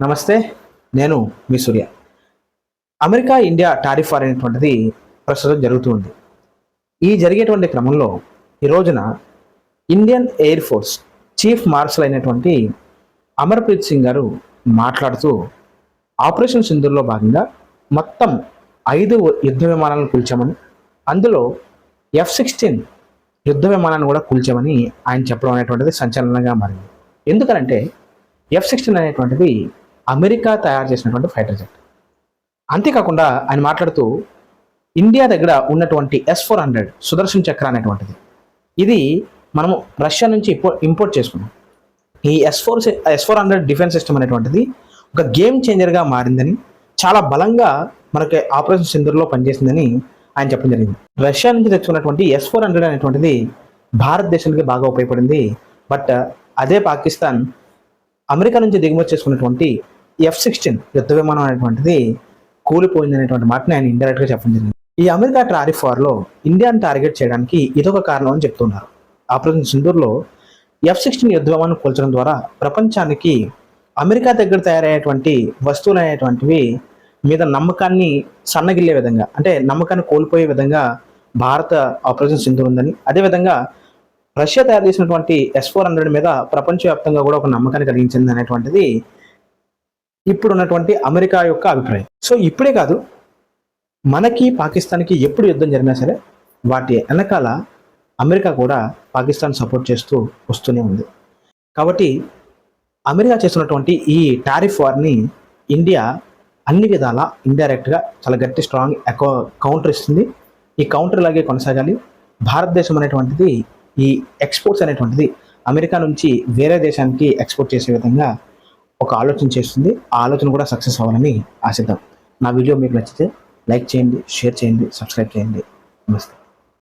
నమస్తే. నేను మీ సూర్య. America India tariff war అనేటువంటిది ప్రస్తుతం జరుగుతూ ఉంది. ఈ జరిగేటువంటి క్రమంలో ఈ రోజున Indian air force chief marshal అయినటువంటి అమర్‌ప్రీత్ సింగ్ గారు మాట్లాడుతూ ఆపరేషన్ సింధూర్‌లో భాగంగా మొత్తం 5 యుద్ధ విమానాలను కూల్చామని, అందులో F-16 యుద్ధ విమానాన్ని కూడా కూల్చామని ఆయన చెప్పడం అనేటువంటిది సంచలనంగా మారింది. ఎందుకనంటే F-16 అనేటువంటిది అమెరికా తయారు చేసినటువంటి ఫైటర్ జెట్. అంతేకాకుండా ఆయన మాట్లాడుతూ ఇండియా దగ్గర ఉన్నటువంటి S-400 సుదర్శన్ చక్ర అనేటువంటిది ఇది మనము రష్యా నుంచి ఇంపోర్ట్ చేసుకున్నాం. ఈ S-400 డిఫెన్స్ సిస్టమ్ అనేటువంటిది ఒక గేమ్ చేంజర్గా మారిందని, చాలా బలంగా మనకి ఆపరేషన్ సింధూర్లో పనిచేసిందని ఆయన చెప్పడం జరిగింది. రష్యా నుంచి తెచ్చుకున్నటువంటి S-400 అనేటువంటిది భారతదేశానికి బాగా ఉపయోగపడింది. బట్ అదే పాకిస్తాన్ అమెరికా నుంచి దిగుమతి చేసుకున్నటువంటి F-16 యుద్ధ విమానం అనేటువంటిది కూలిపోయింది అనేటువంటి మాటని ఆయన ఇండైరెక్ట్గా చెప్పడం జరిగింది. ఈ అమెరికా టారిఫ్ వార్లో ఇండియాను టార్గెట్ చేయడానికి ఇదొక కారణం అని చెప్తున్నారు. ఆపరేషన్ సింధూర్లో F-16 యుద్ధ విమానం కూల్చడం ద్వారా ప్రపంచానికి అమెరికా దగ్గర తయారయ్యేటువంటి వస్తువులు అనేటువంటివి మీద నమ్మకాన్ని సన్నగిల్లే విధంగా, అంటే నమ్మకాన్ని కోల్పోయే విధంగా భారత ఆపరేషన్ సింధూర్ ఉందని, అదేవిధంగా రష్యా తయారు చేసినటువంటి S-400 మీద ప్రపంచవ్యాప్తంగా కూడా ఒక నమ్మకాన్ని కలిగించింది అనేటువంటిది ఇప్పుడు ఉన్నటువంటి అమెరికా యొక్క అభిప్రాయం. సో ఇప్పుడే కాదు, మనకి పాకిస్తాన్కి ఎప్పుడు యుద్ధం జరిగినా సరే వాటి వెనకాల అమెరికా కూడా పాకిస్తాన్ సపోర్ట్ చేస్తూ వస్తూనే ఉంది. కాబట్టి అమెరికా చేస్తున్నటువంటి ఈ టారిఫ్ వార్ని ఇండియా అన్ని విధాలా ఇండైరెక్ట్గా చాలా గట్టి స్ట్రాంగ్ కౌంటర్ ఇస్తుంది. ఈ కౌంటర్ ఇలాగే కొనసాగాలి. భారతదేశం అనేటువంటిది ఈ ఎక్స్పోర్ట్స్ అనేటువంటిది అమెరికా నుంచి వేరే దేశానికి ఎక్స్పోర్ట్ చేసే విధంగా ఒక ఆలోచన చేస్తుంది. ఆ ఆలోచన కూడా సక్సెస్ అవ్వాలని ఆశిద్దాం. నా వీడియో మీకు నచ్చితే లైక్ చేయండి, షేర్ చేయండి, సబ్స్క్రైబ్ చేయండి. నమస్తే.